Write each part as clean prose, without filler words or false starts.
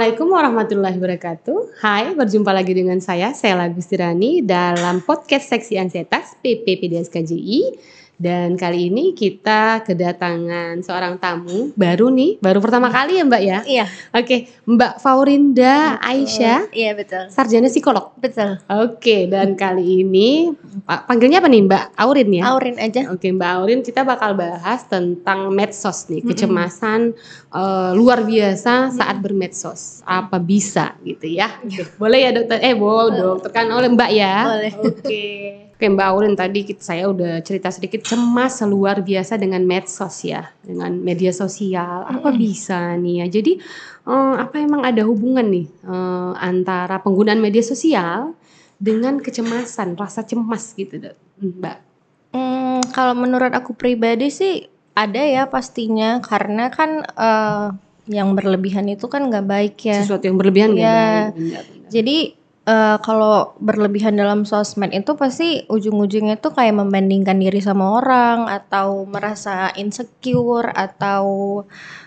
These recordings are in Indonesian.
Assalamualaikum warahmatullahi wabarakatuh. Hai, berjumpa lagi dengan saya Sela Gustirani dalam podcast Seksi Ansietas PPPDS-KJI. Dan kali ini kita kedatangan seorang tamu baru nih, baru pertama kali ya Mbak ya? Iya. Oke, Mbak Faurinda Aisyah, Iya betul. sarjana psikolog. Betul. Oke, dan kali ini panggilnya apa nih Mbak? Aurin ya? Aurin aja. Oke, Mbak Aurin, kita bakal bahas tentang medsos nih, kecemasan luar biasa saat bermedsos. Apa bisa gitu ya? Boleh ya dokter? Boleh dokter kan oleh Mbak ya? Boleh. Oke Mbak Aurin, tadi saya udah cerita sedikit cemas luar biasa dengan medsos ya, dengan media sosial. Apa bisa nih ya? Jadi apa emang ada hubungan nih antara penggunaan media sosial dengan kecemasan, rasa cemas gitu Mbak? Kalau menurut aku pribadi sih ada ya pastinya, karena kan yang berlebihan itu kan nggak baik ya. Sesuatu yang berlebihan nggak Ya. baik. Benar. Jadi kalau berlebihan dalam sosmed itu pasti ujung-ujungnya tuh kayak membandingkan diri sama orang, atau merasa insecure, atau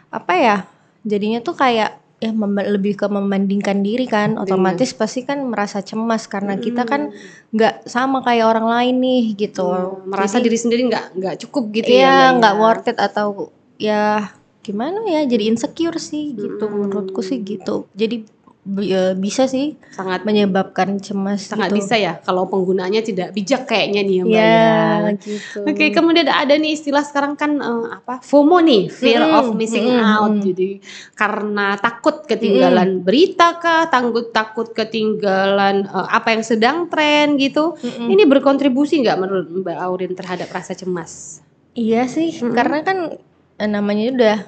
apa ya, jadinya tuh kayak ya lebih ke membandingkan diri kan, otomatis pasti kan merasa cemas karena kita kan nggak sama kayak orang lain nih gitu. Merasa Jadi, diri sendiri nggak cukup gitu ya Mbak iya ya? nggak worth it, atau ya gimana ya, jadi insecure sih gitu. Menurutku sih gitu. Jadi bisa sih Sangat menyebabkan cemas sangat gitu. bisa ya kalau penggunaannya tidak bijak kayaknya nih ya Mbak Ya ya. gitu. Oke, kemudian ada nih istilah sekarang kan FOMO nih, fear of missing out. Jadi karena takut ketinggalan berita kah, takut ketinggalan apa yang sedang tren gitu. Ini berkontribusi nggak menurut Mbak Aurin terhadap rasa cemas? Iya sih, karena kan namanya udah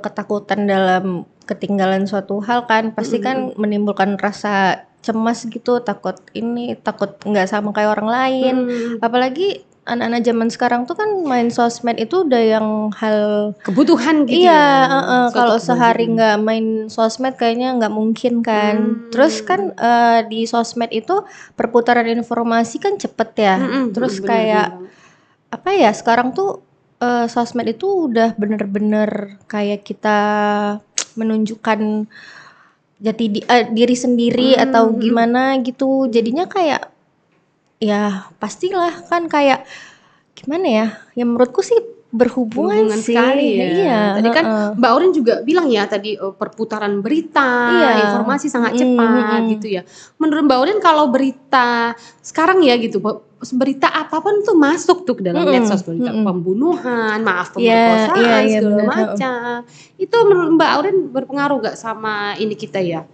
ketakutan dalam ketinggalan suatu hal kan, pasti kan menimbulkan rasa cemas gitu, takut nggak sama kayak orang lain. Apalagi anak-anak zaman sekarang tuh kan main sosmed itu udah yang hal Kebutuhan gitu iya, ya. kalau sehari nggak main sosmed kayaknya nggak mungkin kan. Terus kan di sosmed itu perputaran informasi kan cepet ya. Terus kayak apa ya, sekarang tuh sosmed itu udah bener-bener kayak kita menunjukkan diri sendiri atau gimana gitu. Jadinya kayak ya pastilah kan kayak gimana ya, ya menurutku sih berhubungan sih. sekali ya. Iya, Tadi kan Mbak Aurin juga bilang ya tadi perputaran berita, informasi sangat cepat gitu ya. Menurut Mbak Aurin kalau berita sekarang ya gitu, berita apapun tuh masuk tuh ke dalam medsos, berita pembunuhan, pemerkosaan segala macam. Itu menurut Mbak Aurin berpengaruh gak sama ini kita ya?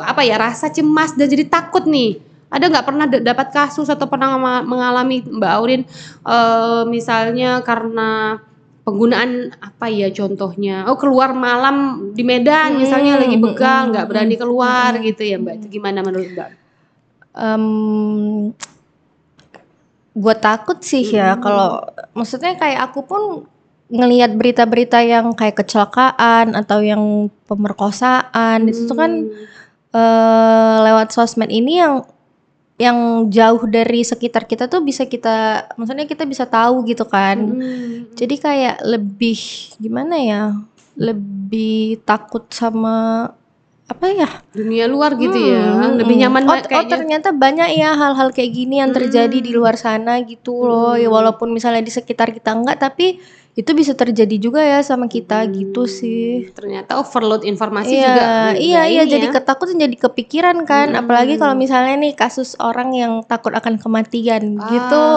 Apa ya, rasa cemas dan jadi takut nih? Ada nggak pernah dapat kasus atau pernah mengalami Mbak Aurin misalnya karena penggunaan apa ya contohnya, keluar malam di Medan misalnya lagi begal nggak berani keluar gitu ya Mbak, itu gimana menurut Mbak? Gue takut sih ya, kalau maksudnya kayak aku pun ngelihat berita-berita yang kayak kecelakaan atau yang pemerkosaan itu tuh kan lewat sosmed ini yang jauh dari sekitar kita tuh maksudnya kita bisa tahu gitu kan. Jadi kayak lebih gimana ya, lebih takut sama apa ya, dunia luar gitu ya, lebih nyaman kayaknya. Ternyata banyak ya hal-hal kayak gini yang terjadi di luar sana gitu loh. Ya walaupun misalnya di sekitar kita enggak, tapi itu bisa terjadi juga ya sama kita gitu sih. Ternyata overload informasi juga. Iya, jadi ketakutan, jadi kepikiran kan. Apalagi kalau misalnya nih kasus orang yang takut akan kematian gitu.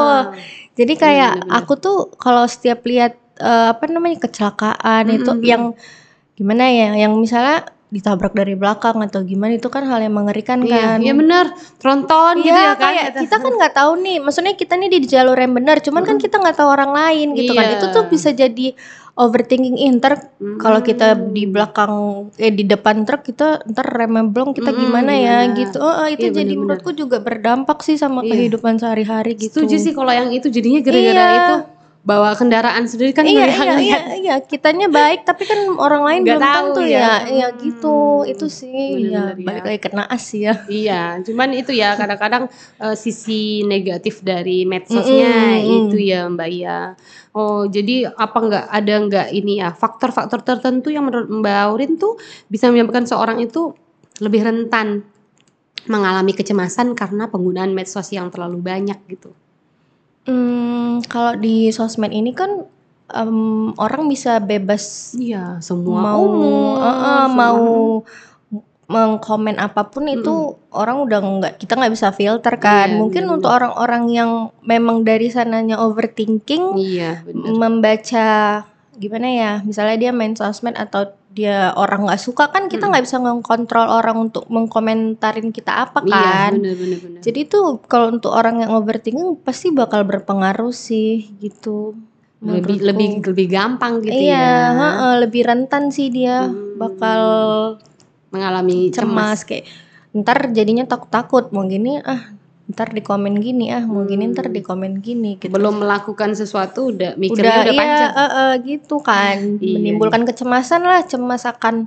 Jadi kayak aku tuh kalau setiap lihat kecelakaan itu yang gimana ya, yang misalnya ditabrak dari belakang atau gimana, itu kan hal yang mengerikan kan. Iya benar, tronton gitu ya kan. Kayak kita kan nggak tahu nih, maksudnya kita nih di jalur yang benar, cuman kan kita nggak tahu orang lain gitu kan. Itu tuh bisa jadi overthinking kalau kita di belakang di depan truk, kita ntar remnya blong, kita gimana ya gitu. Itu jadi menurutku juga berdampak sih sama kehidupan sehari-hari gitu. Setuju sih kalau yang itu jadinya gara-gara itu bawa kendaraan sendiri kan iya, kitanya baik tapi kan orang lain nggak belum tahu tentu ya. ya gitu. Itu sih Bener-bener ya balik lagi ke naas ya. Iya, cuman itu ya kadang-kadang sisi negatif dari medsosnya itu ya Mbak ya. Oh, jadi apa nggak ini ya faktor-faktor tertentu yang menurut Mbak Aurin tuh bisa menyebabkan seorang itu lebih rentan mengalami kecemasan karena penggunaan medsos yang terlalu banyak gitu. Kalau di sosmed ini kan orang bisa bebas Iya, semua mau umur, mau mengkomen apapun itu orang udah kita nggak bisa filter kan. Iya, Mungkin bener-bener. untuk orang-orang yang memang dari sananya overthinking, Iya, bener. membaca gimana ya, misalnya dia main sosmed atau dia orang nggak suka kan kita nggak bisa mengkontrol orang untuk mengkomentarin kita apa kan. Iya, bener. Jadi tuh kalau untuk orang yang overthinking pasti bakal berpengaruh sih gitu. Lebih gampang gitu Iya, ya. lebih rentan sih dia bakal mengalami cemas kayak ntar jadinya takut-takut mau gini ntar dikomen gini mau gini ntar dikomen gini gitu. Belum melakukan sesuatu udah mikirnya udah panjang. Gitu kan. Menimbulkan kecemasan lah, cemas akan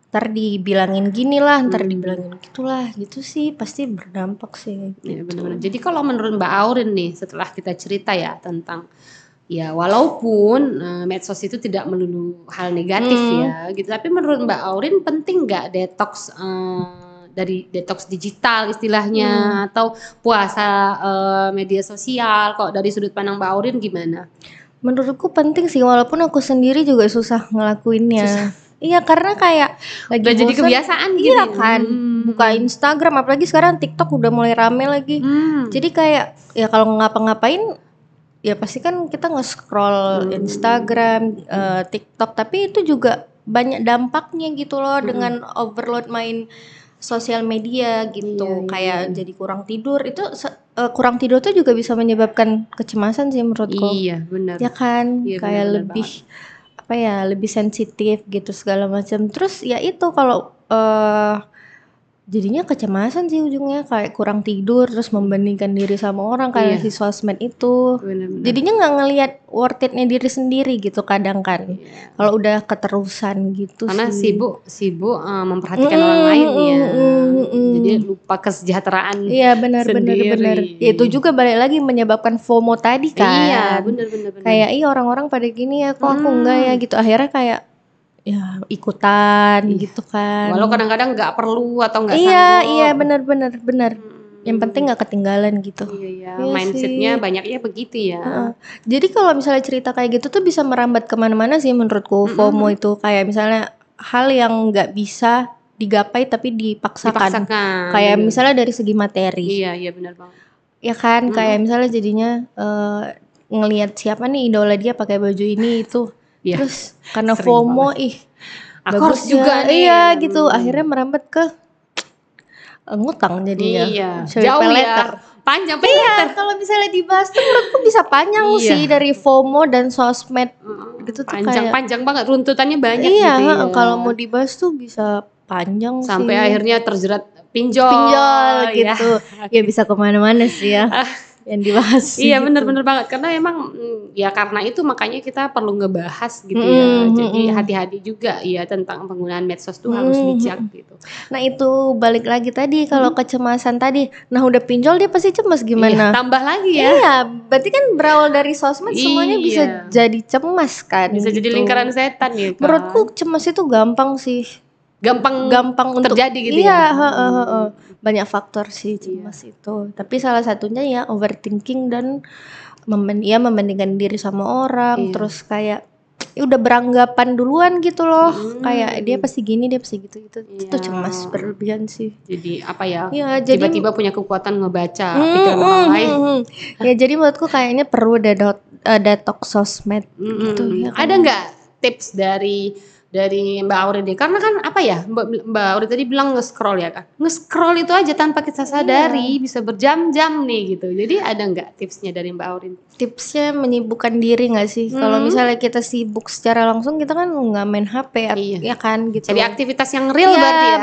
ntar dibilangin gini lah, ntar dibilangin gitulah, gitu sih pasti berdampak sih. Iya, benar-benar. Jadi kalau menurut Mbak Aurin nih setelah kita cerita ya tentang ya walaupun medsos itu tidak melulu hal negatif ya gitu, tapi menurut Mbak Aurin penting nggak detox dari detox digital istilahnya atau puasa media sosial? Kok dari sudut pandang Mbak Aurin gimana? Menurutku penting sih walaupun aku sendiri juga susah ngelakuinnya. Iya karena kayak lagi udah jadi bosen, kebiasaan gitu. Iya kan, buka Instagram apalagi sekarang TikTok udah mulai rame lagi. Jadi kayak ya kalau ngapa-ngapain ya pasti kan kita nge-scroll Instagram, TikTok, tapi itu juga banyak dampaknya gitu loh dengan overload main sosial media gitu. Kayak jadi kurang tidur. Itu kurang tidur tuh juga bisa menyebabkan kecemasan sih menurutku. Iya, benar. Ya kan, Iya, kayak benar lebih apa ya, lebih sensitif gitu segala macam. Terus ya itu kalau jadinya kecemasan sih ujungnya kayak kurang tidur terus membandingkan diri sama orang kayak si sosmed itu. Benar-benar. Jadinya nggak ngelihat worth it-nya diri sendiri gitu kadang kan. Kalau udah keterusan gitu karena sih. sibuk memperhatikan orang lain ya. Jadi lupa kesejahteraan. Iya benar. Itu juga balik lagi menyebabkan FOMO tadi kan. Iya, benar. Kayak orang-orang pada gini ya kok aku enggak ya gitu. Akhirnya kayak ya ikutan gitu kan. Walau kadang-kadang nggak perlu atau nggak sanggup. Iya benar. Yang penting nggak ketinggalan gitu. Iya, mindsetnya banyaknya begitu ya. Jadi kalau misalnya cerita kayak gitu tuh bisa merambat kemana-mana sih menurutku. FOMO itu kayak misalnya hal yang nggak bisa digapai tapi dipaksakan. Kayak misalnya dari segi materi. Iya benar banget. Ya kan kayak misalnya jadinya ngelihat siapa nih idola dia pakai baju ini itu. Terus karena FOMO aku harus juga nih. Iya gitu. Akhirnya merambat ke ngutang jadinya. Iya. Jauh ya. Panjang Iya, kalau misalnya dibahas tuh menurutku bisa panjang sih dari FOMO dan sosmed gitu tuh panjang banget runtutannya banyak gitu ya. Iya, kalau mau dibahas tuh bisa panjang sampai sih. akhirnya terjerat pinjol gitu. Ya bisa kemana-mana sih ya. Yang dibahas. Iya benar-benar banget karena emang ya karena itu makanya kita perlu ngebahas gitu ya. Jadi hati-hati juga ya tentang penggunaan medsos tuh harus bijak gitu. Nah itu balik lagi tadi kalau kecemasan tadi. Nah udah pinjol dia pasti cemas gimana? Tambah lagi ya. Iya, berarti kan berawal dari sosmed semuanya bisa jadi cemas kan. Bisa gitu. jadi lingkaran setan ya kan. Menurutku cemas itu gampang sih. Gampang untuk terjadi gitu ya. Banyak faktor sih cemas itu. Tapi salah satunya ya overthinking dan membandingkan diri sama orang. Terus kayak udah beranggapan duluan gitu loh. Kayak dia pasti gini, dia pasti gitu. Itu cemas berlebihan sih. Jadi apa ya? Tiba-tiba punya kekuatan ngebaca pikiran orang lain. Ya jadi menurutku kayaknya perlu detox sosmed gitu. Ya, ada nggak tips dari Mbak Aurin deh, karena kan apa ya Mbak Aurin tadi bilang nge-scroll ya kan, nge-scroll itu aja tanpa kita sadari bisa berjam-jam nih gitu. Jadi ada nggak tipsnya dari Mbak Aurin? Tipsnya menyibukkan diri nggak sih? Kalau misalnya kita sibuk secara langsung kita kan nggak main HP ya kan gitu. Jadi aktivitas yang real berarti ya?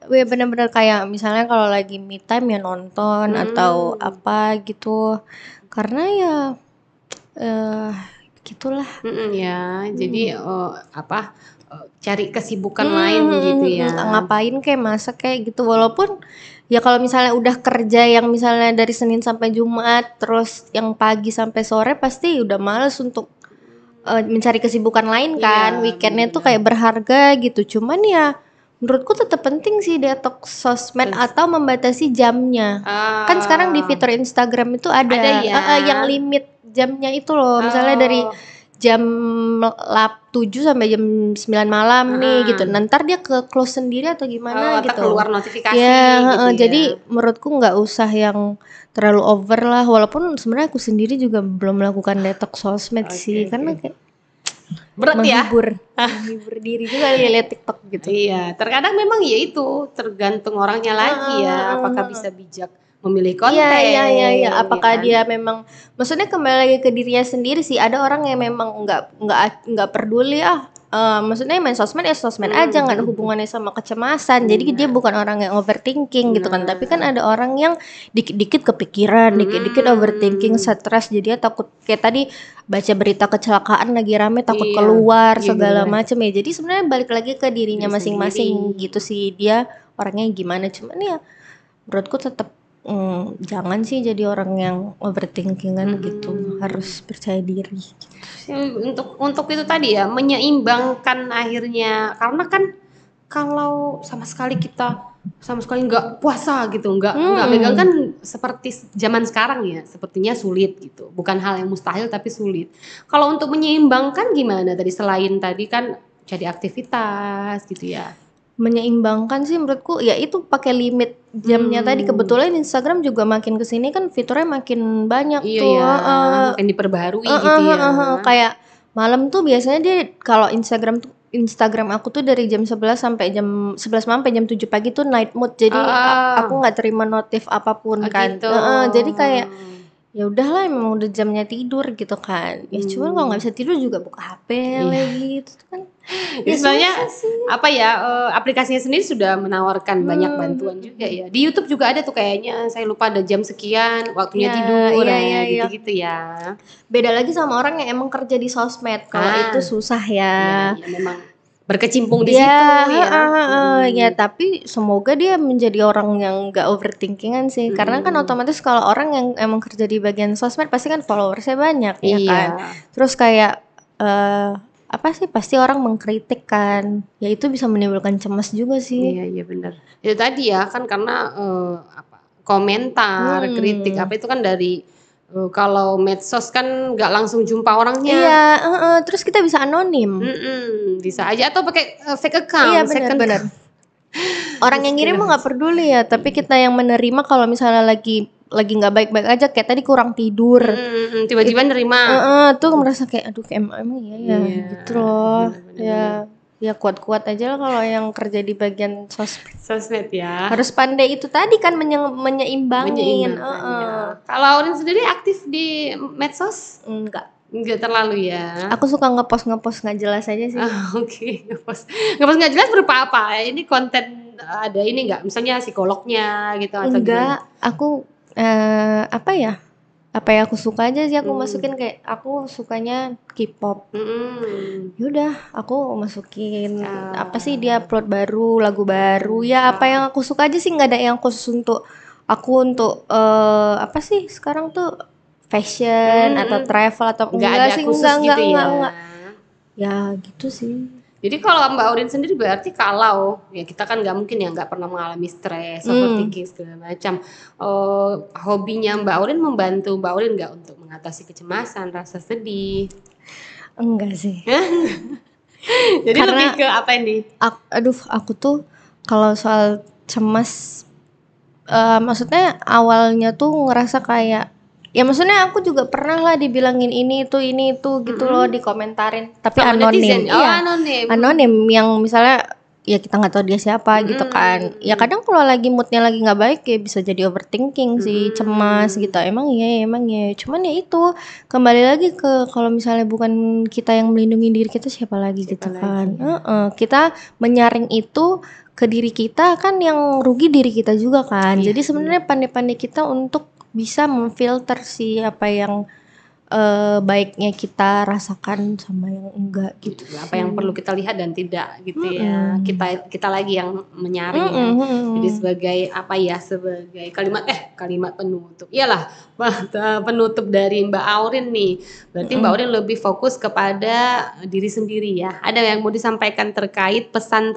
Benar-benar kayak misalnya kalau lagi me time ya nonton atau apa gitu. Karena ya gitulah. Ya, jadi cari kesibukan lain gitu ya. Ngapain kayak masak kayak gitu, walaupun ya kalau misalnya udah kerja yang misalnya dari Senin sampai Jumat terus yang pagi sampai sore pasti udah males untuk mencari kesibukan lain kan. Weekendnya tuh kayak berharga gitu. Cuman ya menurutku tetap penting sih detox sosmed atau membatasi jamnya. Kan sekarang di fitur Instagram itu ada ya. yang limit jamnya itu loh. Misalnya dari jam 7 sampai jam 9 malam nih gitu. Ntar dia ke close sendiri atau gimana gitu. Keluar notifikasi ya, gitu jadi menurutku nggak usah yang terlalu over lah. Walaupun sebenarnya aku sendiri juga belum melakukan detox sosmed sih. Karena kayak berat menghibur diri juga lihat TikTok gitu. Iya, terkadang memang ya itu tergantung orangnya lagi ya, apakah bisa bijak memilih konten. Iya. Apakah dia memang, maksudnya kembali lagi ke dirinya sendiri sih. Ada orang yang memang nggak peduli maksudnya main sosmed ya sosmed aja, nggak ada hubungannya sama kecemasan. Jadi dia bukan orang yang overthinking gitu kan. Tapi kan ada orang yang dikit-dikit kepikiran, dikit-dikit overthinking, stres. Jadi dia takut kayak tadi baca berita kecelakaan lagi rame takut keluar segala macam ya. Jadi sebenarnya balik lagi ke dirinya masing-masing gitu sih, dia orangnya gimana. Cuman ya menurutku tetap jangan sih jadi orang yang overthinking kan gitu, harus percaya diri. Untuk itu tadi ya, menyeimbangkan akhirnya, karena kan kalau sama sekali nggak puasa gitu, nggak megang kan seperti zaman sekarang ya, sepertinya sulit gitu. Bukan hal yang mustahil tapi sulit. Kalau untuk menyeimbangkan gimana tadi, selain tadi kan jadi aktivitas gitu ya? Menyeimbangkan sih menurutku ya itu pakai limit jamnya tadi. Kebetulan Instagram juga makin kesini kan fiturnya makin banyak tuh. Makin diperbarui gitu ya. Kayak malam tuh biasanya dia kalau Instagram aku tuh dari jam 11 sampai jam 11 malam sampai jam 7 pagi tuh night mode. Jadi aku nggak terima notif apapun kan. Gitu. Jadi kayak ya udahlah, emang udah jamnya tidur gitu kan. Ya cuman kalau nggak bisa tidur juga buka HP lagi gitu kan. Ya sebenarnya aplikasinya sendiri sudah menawarkan banyak bantuan juga ya. Di YouTube juga ada tuh kayaknya, saya lupa, ada jam sekian waktunya tidur gitu-gitu ya. Beda lagi sama orang yang emang kerja di sosmed. Kalau itu susah ya. Ya memang berkecimpung di situ ya. Ya tapi semoga dia menjadi orang yang gak overthinkingan sih. Karena kan otomatis kalau orang yang emang kerja di bagian sosmed pasti kan followersnya banyak ya kan. Terus kayak pasti orang mengkritik kan. Ya itu bisa menimbulkan cemas juga sih. Iya benar. Itu tadi ya kan, karena komentar, kritik apa itu kan dari kalau medsos kan nggak langsung jumpa orangnya. Iya, terus kita bisa anonim. Bisa aja, atau pakai fake account. Iya benar. Orang yang ngirim mah nggak peduli ya, tapi kita yang menerima kalau misalnya lagi nggak baik-baik aja, kayak tadi kurang tidur, tiba-tiba nerima. Tuh merasa kayak aduh kayak emang iya gitu loh. Bener. Ya kuat-kuat aja lah kalau yang kerja di bagian sosmed ya. Harus pandai itu tadi kan menyeimbangin. Kalau Aurin sendiri aktif di medsos? Enggak terlalu ya. Aku suka ngepost nggak jelas aja sih. Oke. Ngepost nggak jelas berupa apa? Ini konten ada ini nggak? Misalnya psikolognya gitu atau enggak, gimana? Aku apa yang aku suka aja sih aku masukin. Kayak aku sukanya K-pop. Yaudah aku masukin apa sih dia upload baru, lagu baru ya, apa yang aku suka aja sih. Nggak ada yang khusus untuk aku untuk apa sih sekarang tuh fashion atau travel atau enggak ada sih, khusus gitu ya. Ya gitu sih. Jadi kalau Mbak Aurin sendiri berarti kalau ya kita kan nggak mungkin ya nggak pernah mengalami stres, overthinking segala macam. Hobinya Mbak Aurin membantu Mbak Aurin nggak untuk mengatasi kecemasan, rasa sedih? Enggak sih. Jadi karena lebih ke apa ini? Aku tuh kalau soal cemas, maksudnya awalnya tuh ngerasa kayak ya maksudnya aku juga pernah lah dibilangin ini itu gitu loh, dikomentarin tapi sama anonim. Anonim yang misalnya ya kita nggak tahu dia siapa gitu kan. Ya kadang kalau lagi moodnya lagi nggak baik ya bisa jadi overthinking sih, cemas gitu. Emang ya cuman ya itu kembali lagi ke kalau misalnya bukan kita yang melindungi diri kita, siapa lagi gitu kan. Kita menyaring itu ke diri kita kan, yang rugi diri kita juga kan. Jadi sebenarnya pandai-pandai kita untuk bisa memfilter sih apa yang baiknya kita rasakan sama yang enggak gitu. Apa yang perlu kita lihat dan tidak gitu ya. Kita lagi yang menyaring ya. Jadi sebagai apa ya, sebagai kalimat penutup. Iyalah, penutup dari Mbak Aurin nih. Berarti Mbak Aurin lebih fokus kepada diri sendiri ya. Ada yang mau disampaikan terkait pesan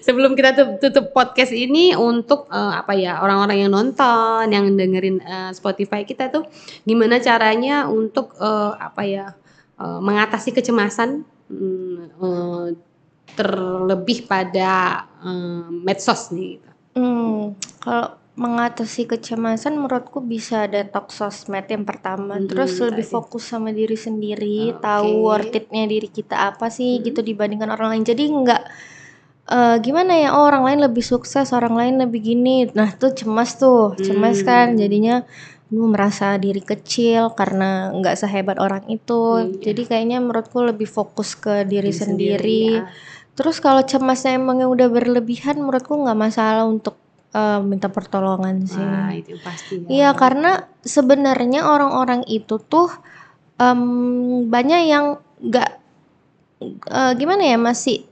sebelum kita tutup podcast ini untuk orang-orang yang nonton, yang dengerin Spotify kita tuh gimana caranya untuk mengatasi kecemasan terlebih pada medsos nih gitu. Kalau mengatasi kecemasan menurutku bisa detox sosmed yang pertama, terus lebih fokus sama diri sendiri, tahu worth it-nya diri kita apa sih gitu dibandingkan orang lain. Jadi enggak gimana ya, orang lain lebih sukses, orang lain lebih gini. Nah, tuh cemas kan jadinya merasa diri kecil karena nggak sehebat orang itu. Jadi kayaknya menurutku lebih fokus ke diri sendiri. Terus kalau cemasnya emang yang udah berlebihan, menurutku nggak masalah untuk minta pertolongan sih. Itu pasti. Iya, karena sebenarnya orang-orang itu tuh banyak yang nggak gimana ya, masih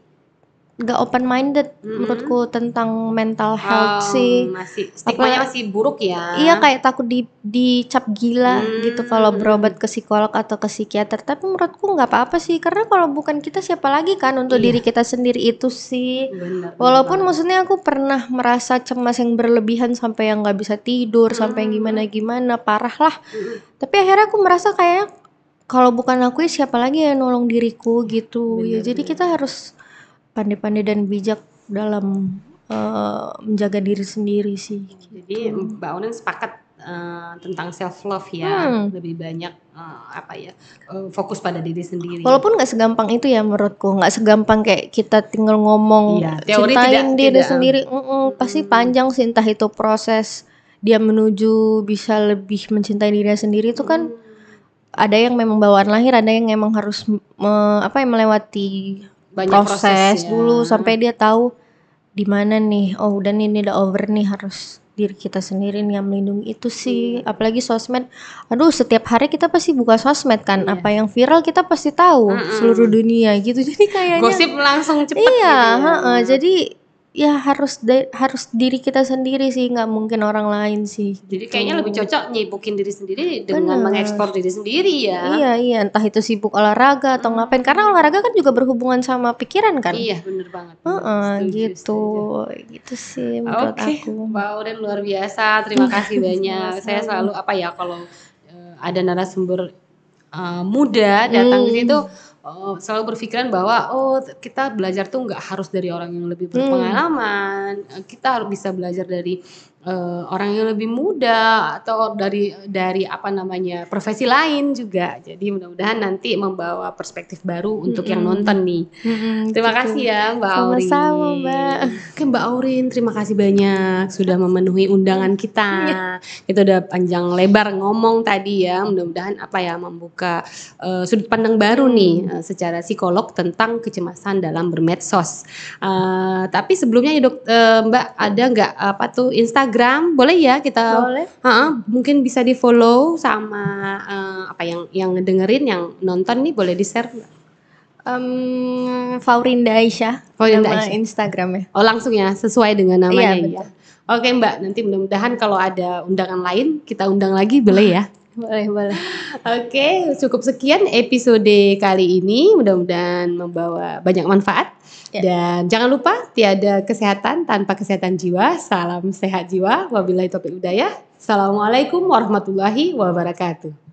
gak open minded menurutku tentang mental health sih. Masih stigmanya masih buruk ya. Iya, kayak takut dicap gila gitu kalau berobat ke psikolog atau ke psikiater. Tapi menurutku nggak apa-apa sih, karena kalau bukan kita siapa lagi kan untuk diri kita sendiri itu sih. Walaupun maksudnya aku pernah merasa cemas yang berlebihan sampai yang nggak bisa tidur, sampai yang gimana-gimana, parah lah. Tapi akhirnya aku merasa kayak kalau bukan aku ya siapa lagi yang nolong diriku gitu. Jadi kita harus pandai-pandai dan bijak dalam menjaga diri sendiri sih. Jadi Mbak Aurin sepakat tentang self love ya, lebih banyak fokus pada diri sendiri. Walaupun nggak segampang itu ya menurutku, nggak segampang kayak kita tinggal ngomong cintain diri sendiri. Pasti panjang sih, entah itu proses dia menuju bisa lebih mencintai diri sendiri itu kan ada yang memang bawaan lahir, ada yang memang harus melewati banyak proses dulu sampai dia tahu di mana nih, oh udah nih udah over nih, harus diri kita sendiri nih yang melindungi itu sih. Apalagi sosmed, setiap hari kita pasti buka sosmed kan, apa yang viral kita pasti tahu seluruh dunia gitu. Jadi kayaknya gosip langsung cepet gitu ya. Jadi ya harus diri kita sendiri sih, nggak mungkin orang lain sih. Jadi kayaknya lebih cocok nyibukin diri sendiri dengan mengeksplor diri sendiri ya. Iya, entah itu sibuk olahraga atau ngapain, karena olahraga kan juga berhubungan sama pikiran kan. Iya, bener banget. Gitu sih menurut aku. Mbak Aurin luar biasa, terima kasih banyak. Saya selalu kalau ada narasumber muda datang di situ, selalu berpikiran bahwa kita belajar tuh nggak harus dari orang yang lebih berpengalaman, kita harus bisa belajar dari orang yang lebih muda atau dari profesi lain juga. Jadi mudah-mudahan nanti membawa perspektif baru untuk yang nonton nih. Terima kasih ya Mbak Aurin. Sama-sama Mbak. Oke Mbak Aurin, terima kasih banyak sudah memenuhi undangan kita. Kita udah panjang lebar ngomong tadi ya. Mudah-mudahan membuka sudut pandang baru nih secara psikolog tentang kecemasan dalam bermedsos. Tapi sebelumnya ya Mbak, ada nggak Instagram? Boleh ya kita. Boleh. Mungkin bisa di follow sama yang dengerin, yang nonton nih boleh di share. Faurinda Aisyah. Nama Instagramnya. Oh langsung ya, sesuai dengan namanya ya. Oke Mbak, nanti mudah-mudahan kalau ada undangan lain kita undang lagi, boleh ya? Boleh. Oke, cukup sekian episode kali ini. Mudah-mudahan membawa banyak manfaat. Dan jangan lupa, tiada kesehatan tanpa kesehatan jiwa. Salam sehat jiwa. Wabillahi taufiq hidayah. Assalamualaikum warahmatullahi wabarakatuh.